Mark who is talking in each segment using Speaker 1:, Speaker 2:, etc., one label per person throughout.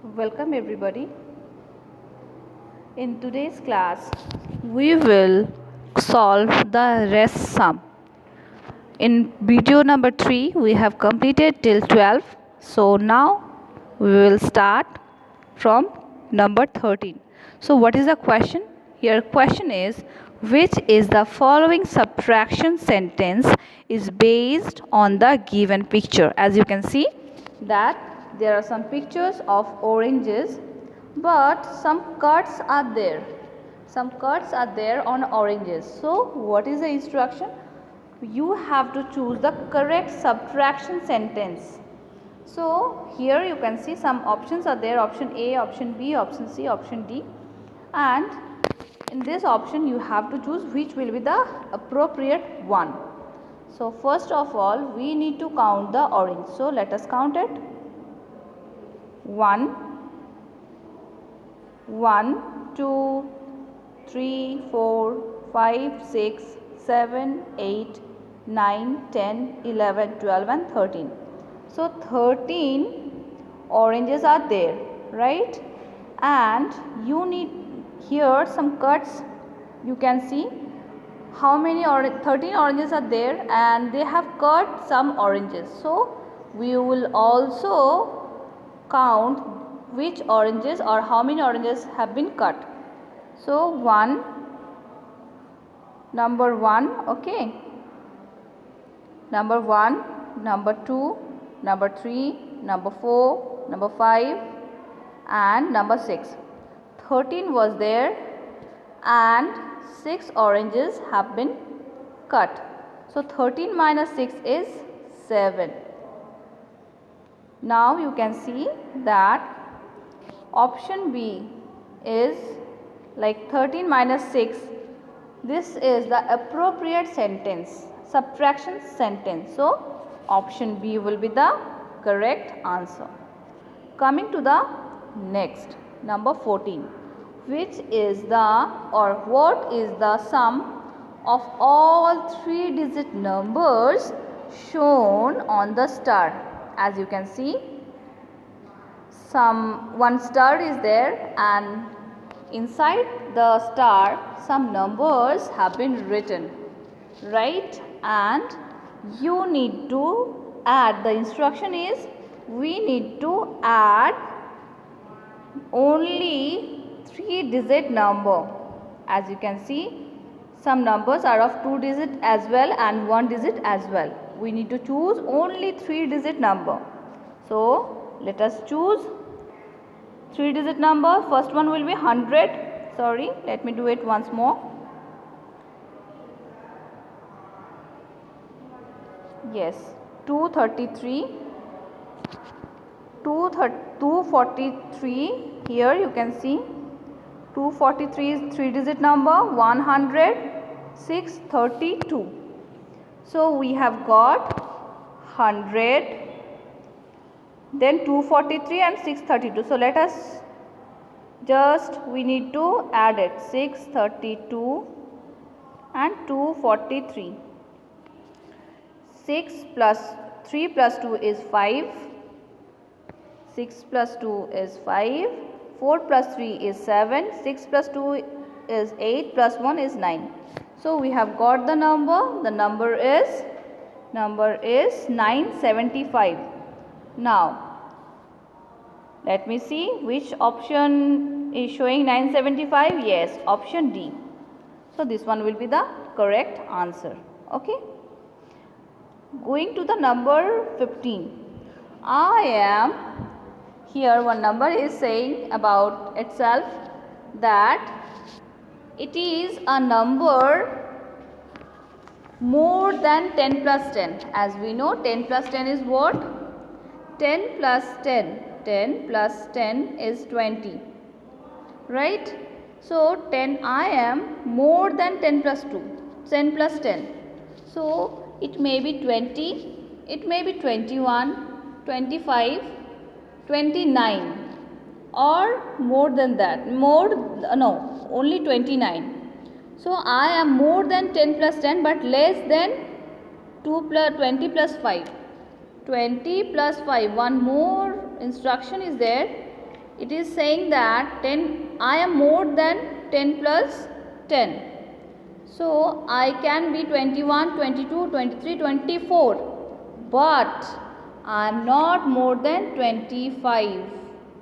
Speaker 1: Welcome everybody. In today's class, we will solve the rest sum. In video number 3, we have completed till 12. So now we will start from number 13. So what is the question? Here question is, which is the following subtraction sentence is based on the given picture? As you can see that there are some pictures of oranges, but some cuts are there. Some cuts are there on oranges. So what is the instruction? You have to choose the correct subtraction sentence. So here you can see some options are there, option A, option B, option C, option D, and in this option you have to choose which will be the appropriate one. So first of all we need to count the orange. So let us count it. 1, 2, 3, 4, 5, 6, 7, 8, 9, 10, 11, 12 and 13. So 13 oranges are there, right? And you need here some cuts. You can see how many 13 oranges are there, and they have cut some oranges. So we will also count which oranges or how many oranges have been cut. So number 1, okay, number 1, number 2, number 3, number 4, number 5 and number 6. 13 was there and 6 oranges have been cut. So 13 minus 6 is 7. Now you can see that option B is like 13 minus 6. This is the appropriate sentence, subtraction sentence. So option B will be the correct answer. Coming to the next, number 14. Which is the or what is the sum of all 3-digit numbers shown on the star? As you can see, one star is there, and inside the star some numbers have been written, right? And you need to add, the instruction is we need to add only 3-digit number. As you can see, some numbers are of 2-digit as well and 1-digit as well. We need to choose only 3-digit number. So let us choose 3-digit number. First one will be 100. Sorry, let me do it once more. Yes, 233, 243. Here you can see 243 is 3-digit number. 100, 632. So we have got 100, then 243 and 632. So let us we need to add it, 632 and 243. 3 plus 2 is 5. 6 plus 2 is 5. 4 plus 3 is 7. 6 plus 2 is 8 plus 1 is 9. So we have got the number. The number is 975. Now let me see which option is showing 975. Yes, option D. So this one will be the correct answer. Okay. Going to the number 15. I am here, one number is saying about itself that it is a number more than 10 plus 10. As we know, 10 plus 10 is what? 10 plus 10. 10 plus 10 is 20. Right? So 10, I am more than 10 plus 2. 10 plus 10. So it may be 20, it may be 21, 25, 29 or more than that. Only 29. So I am more than 10 plus 10 but less than 20 plus 5. 20 plus 5. One more instruction is there. it is saying that 10, I am more than 10 plus 10. So I can be 21, 22, 23, 24, but I am not more than 25.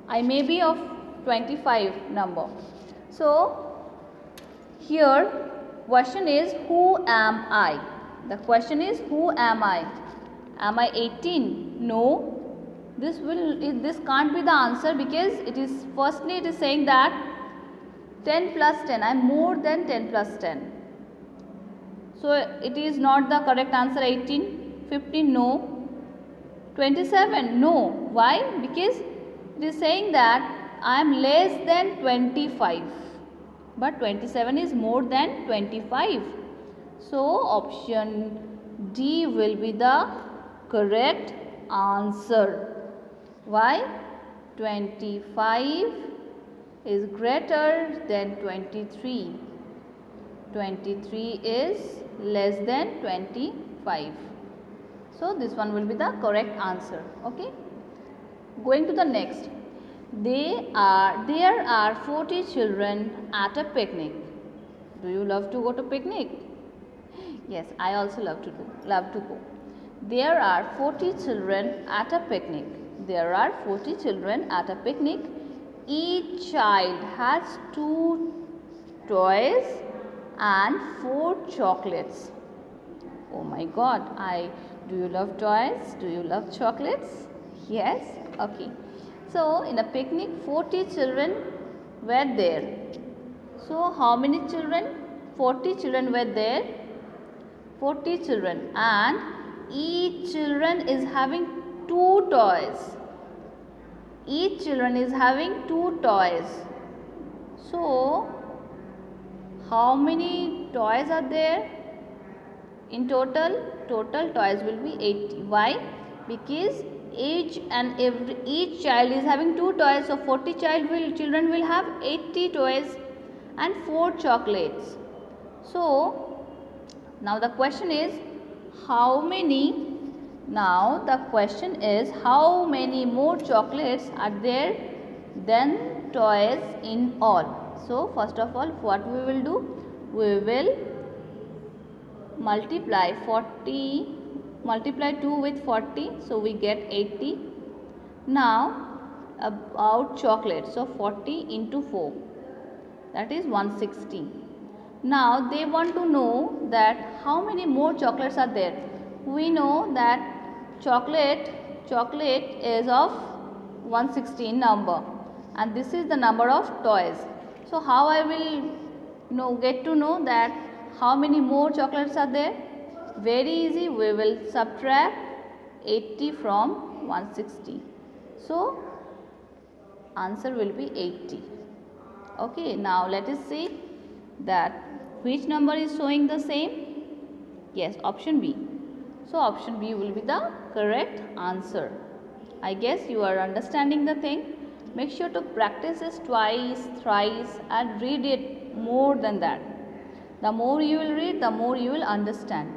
Speaker 1: I may be of 25 number. So here question is, who am I? The question is, who am I? Am I 18? No. This can't be the answer, because it is firstly it is saying that 10 plus 10, I am more than 10 plus 10. So it is not the correct answer. 18. 15, no. 27, no. Why? Because it is saying that I am less than 25, but 27 is more than 25. So option D will be the correct answer. Why? 25 is greater than 23. 23 is less than 25. So this one will be the correct answer. Okay. Going to the next. There are 40 children at a picnic. Do you love to go to picnic? Yes, I also love to go. There are 40 children at a picnic. There are 40 children at a picnic. Each child has 2 toys and 4 chocolates. Oh my God, do you love toys? Do you love chocolates? Yes? Okay. So in a picnic, 40 children were there. So how many children? 40 children were there. 40 children, and each children is having 2 toys. Each children is having 2 toys. So how many toys are there? In total toys will be 80. Why? Because each child is having 2 toys. So 40 children will have 80 toys and 4 chocolates. So now the question is, how many more chocolates are there than toys in all? So first of all, what we will do? We will multiply 2 with 40, so we get 80. Now about chocolate, so 40 into 4, that is 160. Now they want to know that how many more chocolates are there. We know that chocolate is of 116 number, and this is the number of toys. So how I will get to know that how many more chocolates are there? Very easy. We will subtract 80 from 160. So answer will be 80. Okay. Now let us see that which number is showing the same. Yes, option B. So option B will be the correct answer. I guess you are understanding the thing. Make sure to practice this twice, thrice, and read it more than that. The more you will read, the more you will understand.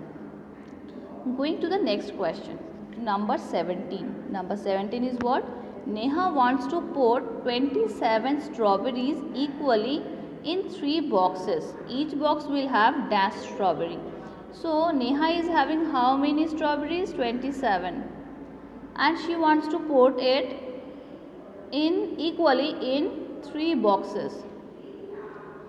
Speaker 1: Going to the next question. Number 17. Number 17 is what? Neha wants to put 27 strawberries equally in 3 boxes. Each box will have dash strawberry. So Neha is having how many strawberries? 27. And she wants to put it equally in 3 boxes.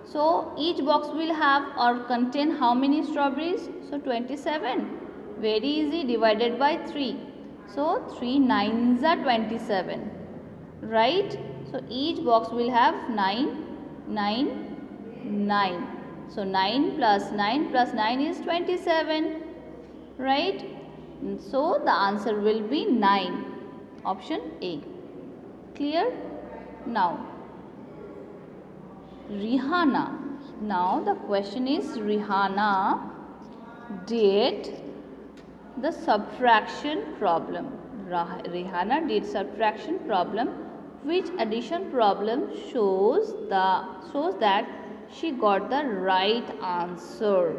Speaker 1: So each box will have or contain how many strawberries? So 27. Very easy, divided by 3. So 3 9s are 27. Right? So each box will have 9, 9, 9. So 9 plus 9 is 27. Right? So the answer will be 9. Option A. Clear? Now Rihanna. Now the question is, Rihanna did the subtraction problem. Rihanna did subtraction problem. Which addition problem shows that she got the right answer?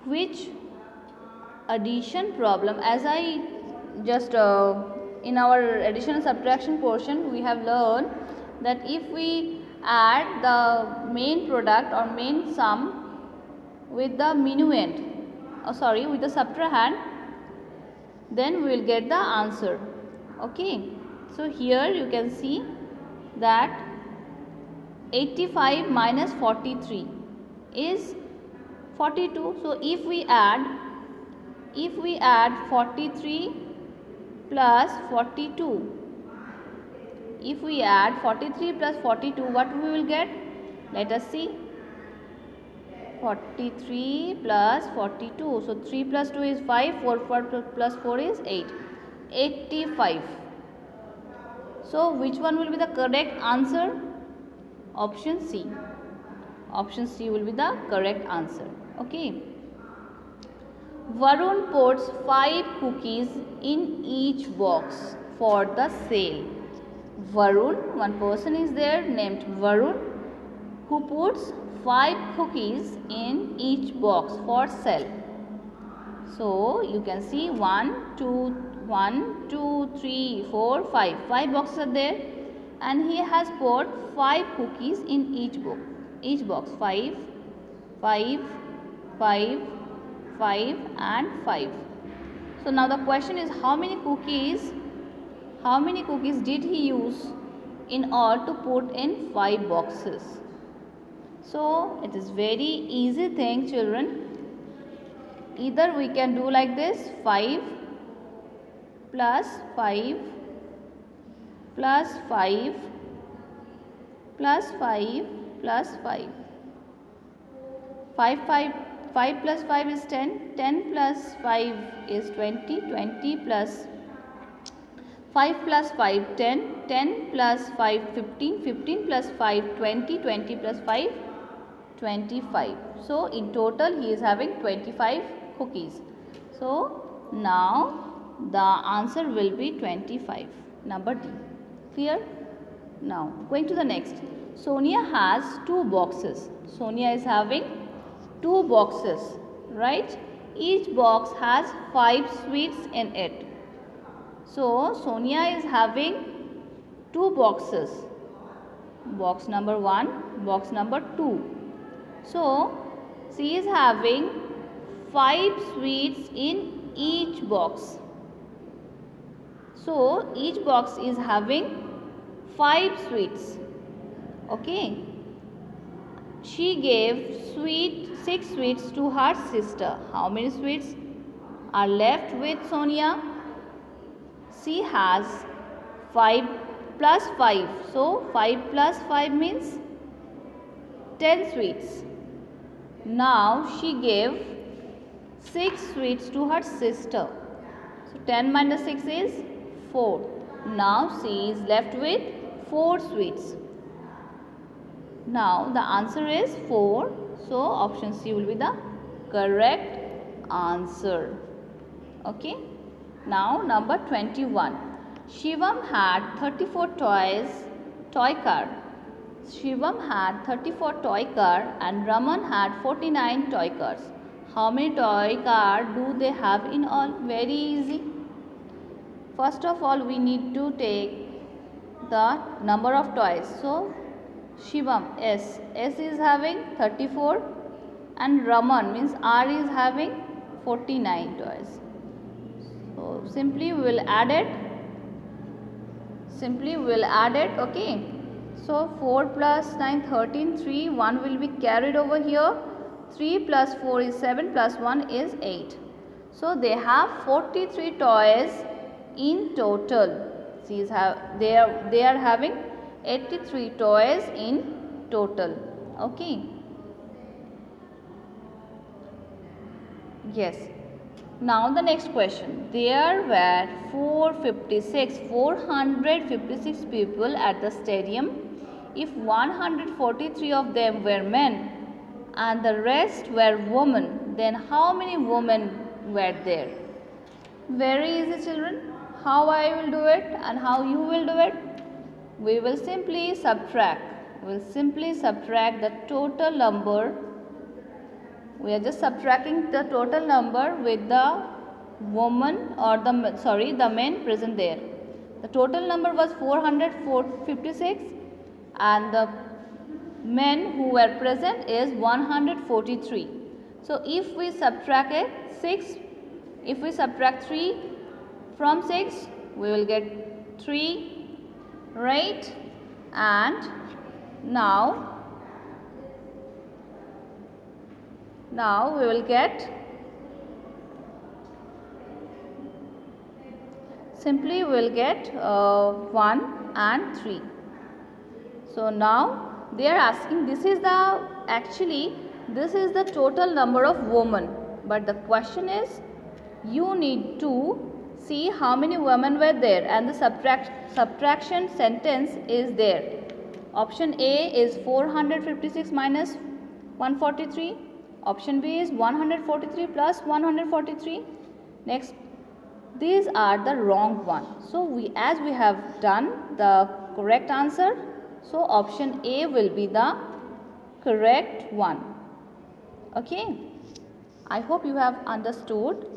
Speaker 1: Which addition problem? As I just in our addition and subtraction portion we have learned that if we add the main product or main sum with the minuend, with the subtrahend, then we will get the answer. Okay, so here you can see that 85 minus 43 is 42. So if we add 43 plus 42, if we add 43 plus 42, what we will get? Let us see. 43 plus 42, so 3 plus 2 is 5, 4 plus 4 is 8, 85. So which one will be the correct answer? Option C. Option C will be the correct answer. Okay. Varun puts 5 cookies in each box for the sale. Varun, one person is there named Varun, who puts 5 cookies in each box for sale. So you can see 1, 2, 3, 4, 5. 5 boxes are there, and he has put 5 cookies in each box. 5, 5, 5, 5 and 5. So now the question is, how many cookies did he use in order to put in 5 boxes? So it is very easy thing, children. Either we can do like this: 5 plus 5 plus 5 plus 5 plus 5. 5 plus 5 is 10, 10 plus 5 is 20, 20 plus 5 plus 5, 10, 10 plus 5, 15, 15 plus 5, 20, 20 plus 5, 25. So in total he is having 25 cookies. So now the answer will be 25, number D. Clear? Now going to the next. Sonia has 2 boxes. Sonia is having 2 boxes, right? Each box has 5 sweets in it. So Sonia is having 2 boxes. Box number 1, box number 2. So she is having 5 sweets in each box. So each box is having 5 sweets. Okay. She gave 6 sweets to her sister. How many sweets are left with Sonia? She has 5 plus 5. So 5 plus 5 means 10 sweets. Now she gave 6 sweets to her sister. So 10 minus 6 is 4. Now she is left with 4 sweets. Now the answer is 4. So option C will be the correct answer. Okay. Now number 21. Shivam had 34 toy car. Shivam had 34 toy car and Raman had 49 toy cars. How many toy cars do they have in all? Very easy. First of all, we need to take the number of toys. So Shivam, S is having 34 and Raman means R is having 49 toys. So simply we will add it. Okay. So 4 plus 9, 13, 3, 1 will be carried over here. 3 plus 4 is 7 plus 1 is 8. So they have 43 toys in total. They are having 83 toys in total. Okay. Yes. Now the next question. There were 456 people at the stadium. If 143 of them were men and the rest were women, then how many women were there? Very easy, children. How I will do it and how you will do it? We will simply subtract. The total number. We are just subtracting the total number with the woman or the men present there. The total number was 456 and the men who were present is 143. So if we subtract 3 from 6, we will get 3, right? And now we will get, simply we will get 1 and 3. So now they are asking, this is the total number of women, but the question is you need to see how many women were there and the subtraction sentence is there. Option A is 456 minus 143. Option B is 143 plus 143. Next, these are the wrong one. So as we have done the correct answer, so option A will be the correct one. Okay, I hope you have understood.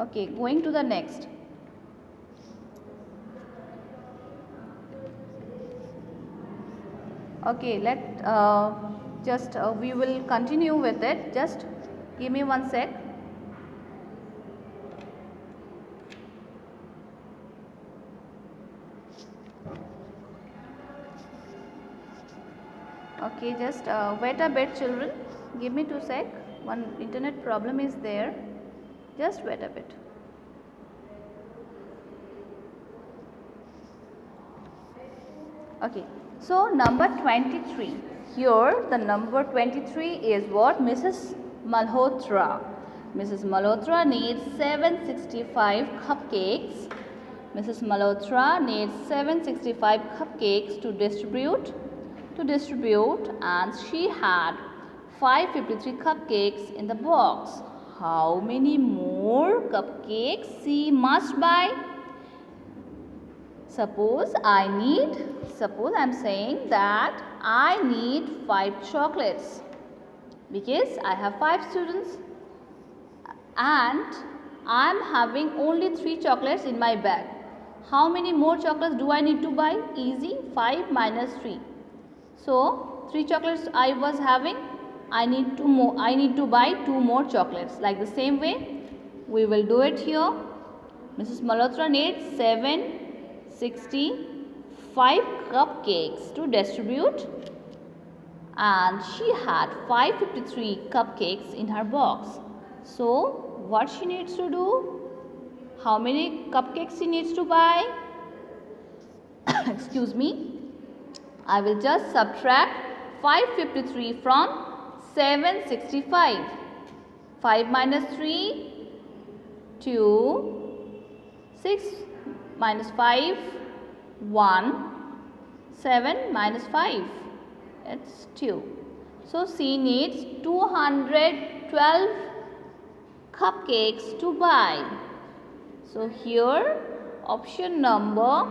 Speaker 1: Okay, going to the next. Okay, we will continue with it. Just give me 1 sec. Okay, just wait a bit, children. Give me 2 sec. One internet problem is there. Just wait a bit. Okay, so number 23. Here the number 23 is what? Mrs. Malhotra. Mrs. Malhotra needs 765 cupcakes. Mrs. Malhotra needs 765 cupcakes to distribute, and she had 553 cupcakes in the box. How many more cupcakes she must buy? Suppose I am saying that I need 5 chocolates because I have 5 students and I am having only 3 chocolates in my bag. How many more chocolates do I need to buy? Easy, 5 minus 3. So 3 chocolates I was having, I need to buy 2 more chocolates. Like the same way we will do it here. Mrs. Malhotra needs 765 cupcakes to distribute and she had 553 cupcakes in her box. So what she needs to do? How many cupcakes she needs to buy? Excuse me. I will just subtract 553 from 765. 5 minus 3, 2, 6 minus 5, 1, 7 minus 5, it's 2. So she needs 212 cupcakes to buy. So here option number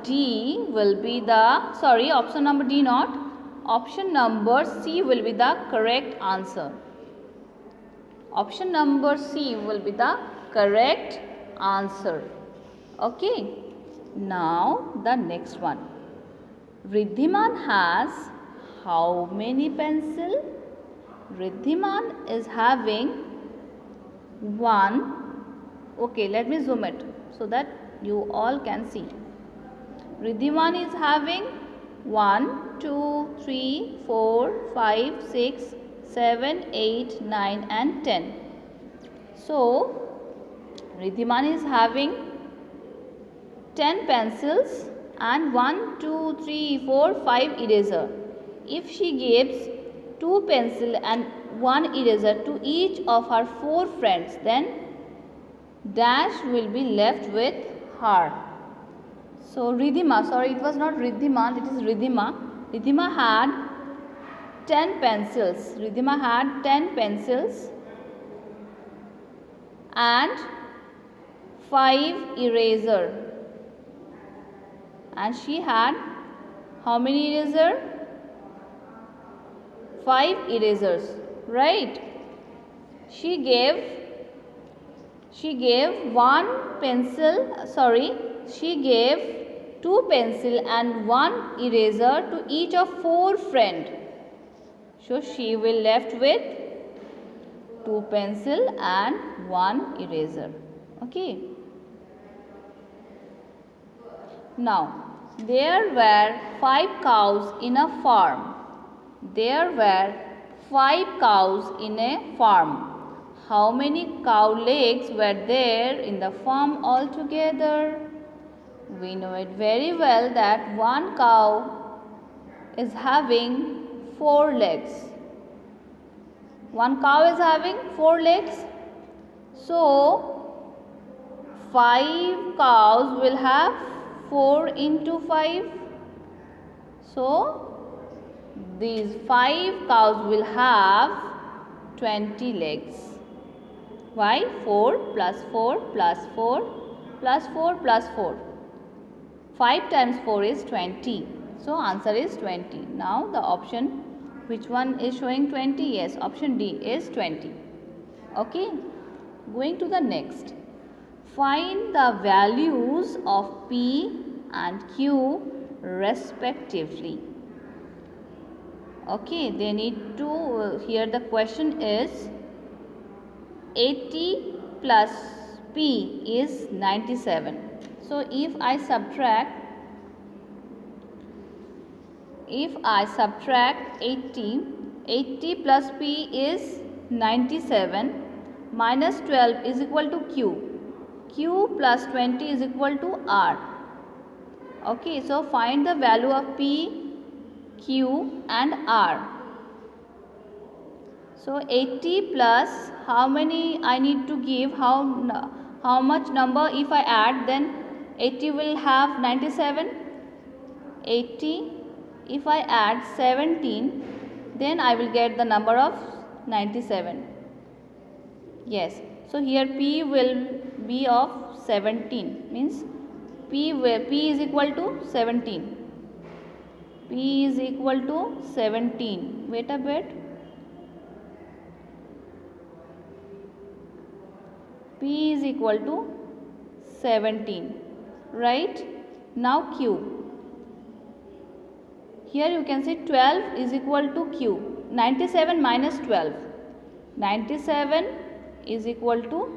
Speaker 1: D will be the, sorry, option number D not, option number C will be the correct answer. Option number C will be the correct answer. Okay, now the next one. Riddhiman has how many pencils? Riddhiman is having 1. Okay, let me zoom it so that you all can see. Riddhiman is having 1, 2, 3, 4, 5, 6, 7, 8, 9 and 10. So Riddhiman is having 10 pencils and 1, 2, 3, 4, 5 eraser. If she gives 2 pencil and 1 eraser to each of her 4 friends, then dash will be left with her. So Riddhima, sorry, it was not Riddhiman, it is Riddhima. Riddhima had 10 pencils. Riddhima had 10 pencils and 5 eraser. And she had how many eraser? 5 erasers, right? she gave one pencil, she gave 2 pencil and 1 eraser to each of 4 friends. So she will left with 2 pencil and 1 eraser. Okay. Now, there were 5 cows in a farm. There were 5 cows in a farm. How many cow legs were there in the farm altogether? We know it very well that one cow is having 4 legs. One cow is having 4 legs. So, 5 cows will have 4 into 5. So, these 5 cows will have 20 legs. Why? 4 plus 4 plus 4 plus 4 plus 4. 5 times 4 is 20. So, answer is 20. Now, the option, which one is showing 20? Yes, option D is 20. Okay. Going to the next. Find the values of P and Q respectively. Okay, they need to, here the question is 80 plus P is 97. So, if I subtract 80 plus P is 97 minus 12 is equal to Q. Q plus 20 is equal to R. Okay, so find the value of P, Q and R. So 80 plus how many I need to give, how much number if I add, then 80 will have 97. 80 if I add 17, then I will get the number of 97. Yes, so here P will be of 17, means P is equal to 17. P is equal to 17. Wait a bit. P is equal to 17. Right? Now Q. Here you can see 12 is equal to Q. 97 minus 12. 97 is equal to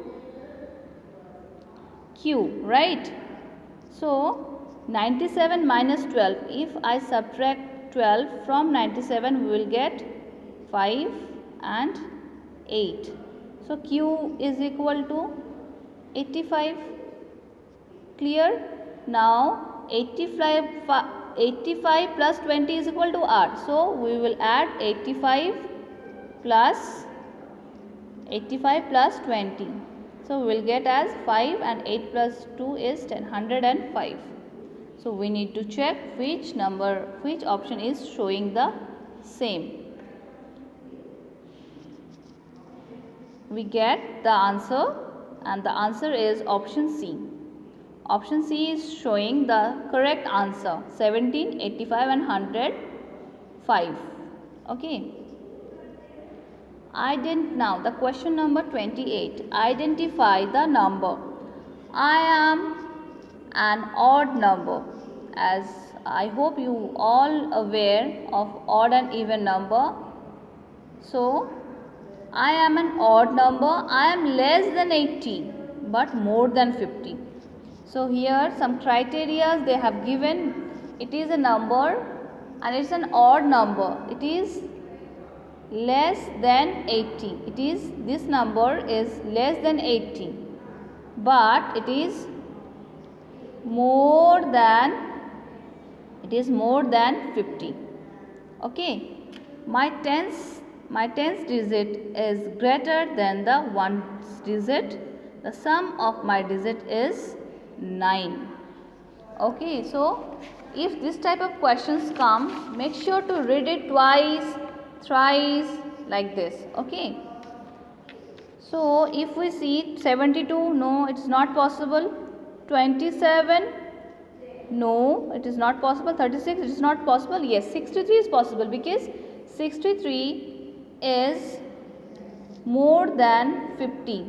Speaker 1: Q. Right? So, 97 minus 12. If I subtract 12 from 97, we will get 5 and 8. So, Q is equal to 85. Clear? Now, 85 plus 20 is equal to R. So, we will add 85 plus 20. So, we will get as 5 and 8 plus 2 is 10, 105. So, we need to check which option is showing the same. We get the answer, and the answer is option C. Option C is showing the correct answer, 17, 85 and 105. Okay. Now the question number 28. Identify the number. I am an odd number. As I hope you all aware of odd and even number. So, I am an odd number. I am less than 80 but more than 50. So, here some criteria they have given. It is a number and it is an odd number. It is less than 80. This number is less than 80 but it is more than 50. Okay. My tens digit is greater than the ones digit. The sum of my digit is 9. Okay, so if this type of questions come, make sure to read it twice, thrice, like this. Okay. So if we see 72, no, it is not possible. 27, no, it is not possible. 36, it is not possible. Yes, 63 is possible because 63 is more than 50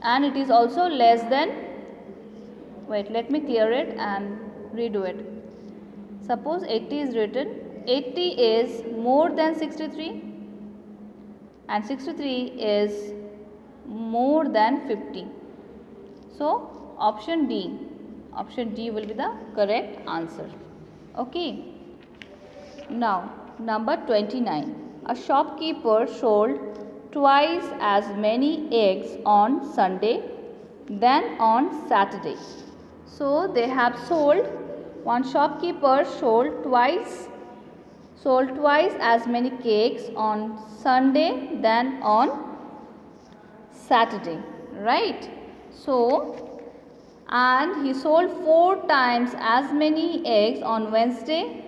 Speaker 1: and it is also less than, wait, let me clear it and redo it. Suppose 80 is written, 80 is more than 63 and 63 is more than 50. So option D will be the correct answer. Okay. Now number 29. A shopkeeper sold twice as many eggs on Sunday than on Saturday. So they have sold, one shopkeeper sold twice as many cakes on Sunday than on Saturday, right? So, and he sold 4 times as many eggs on Wednesday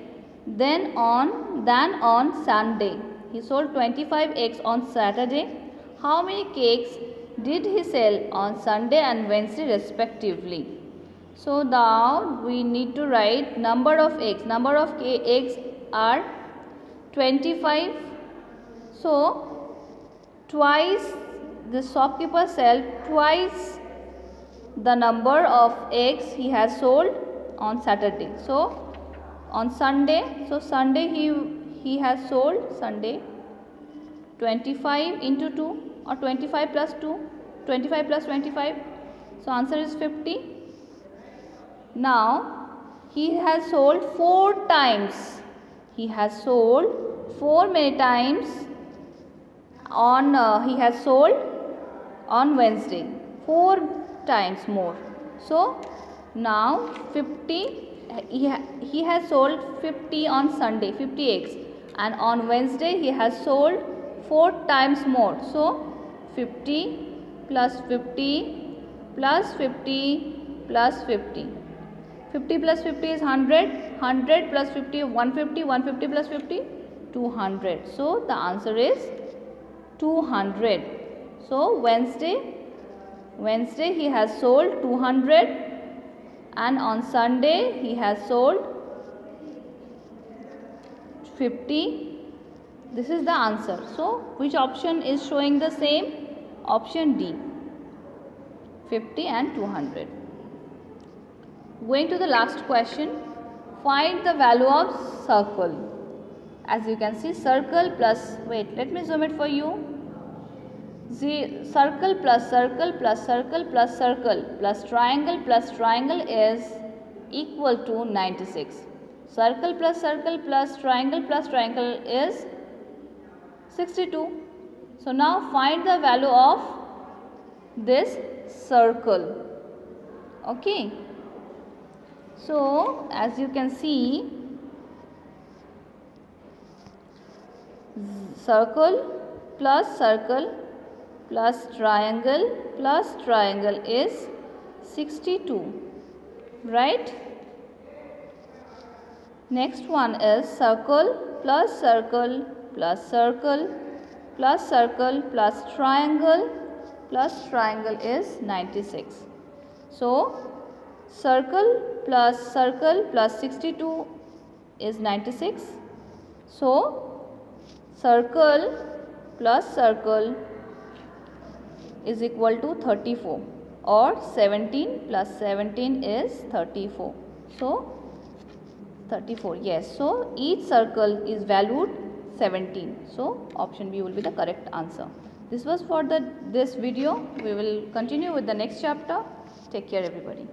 Speaker 1: than on Sunday. He sold 25 eggs on Saturday. How many cakes did he sell on Sunday and Wednesday respectively? So now we need to write number of eggs. Number of eggs are 25. So twice, the shopkeeper sell twice the number of eggs he has sold on Saturday. So on Sunday, so Sunday he has sold, Sunday 25 into 2 or 25 plus 2, 25 plus 25. So answer is 50. Now he has sold 4 times. He has sold 4 many times on he has sold on Wednesday 4 times more. So now 50, he has sold 50 on Sunday, 50 eggs, and on Wednesday he has sold 4 times more. So 50 plus 50 plus 50 plus 50. 50 plus 50 is 100, 100 plus 50, 150, 150 plus 50, 200. So the answer is 200. So Wednesday he has sold 200 and on Sunday he has sold 50. This is the answer. So which option is showing the same? Option D, 50 and 200. Going to the last question, find the value of circle. As you can see, circle plus, wait, let me zoom it for you. Circle plus circle plus circle plus circle plus triangle is equal to 96. Circle plus triangle is 62. So now find the value of this circle. Okay. So as you can see, circle plus triangle is 62, right? Next one is circle plus triangle is 96. So circle plus 62 is 96. So circle plus circle is equal to 34, or 17 plus 17 is 34. So 34, yes. So each circle is valued 17. So option B will be the correct answer. This was for this video. We will continue with the next chapter. Take care, everybody.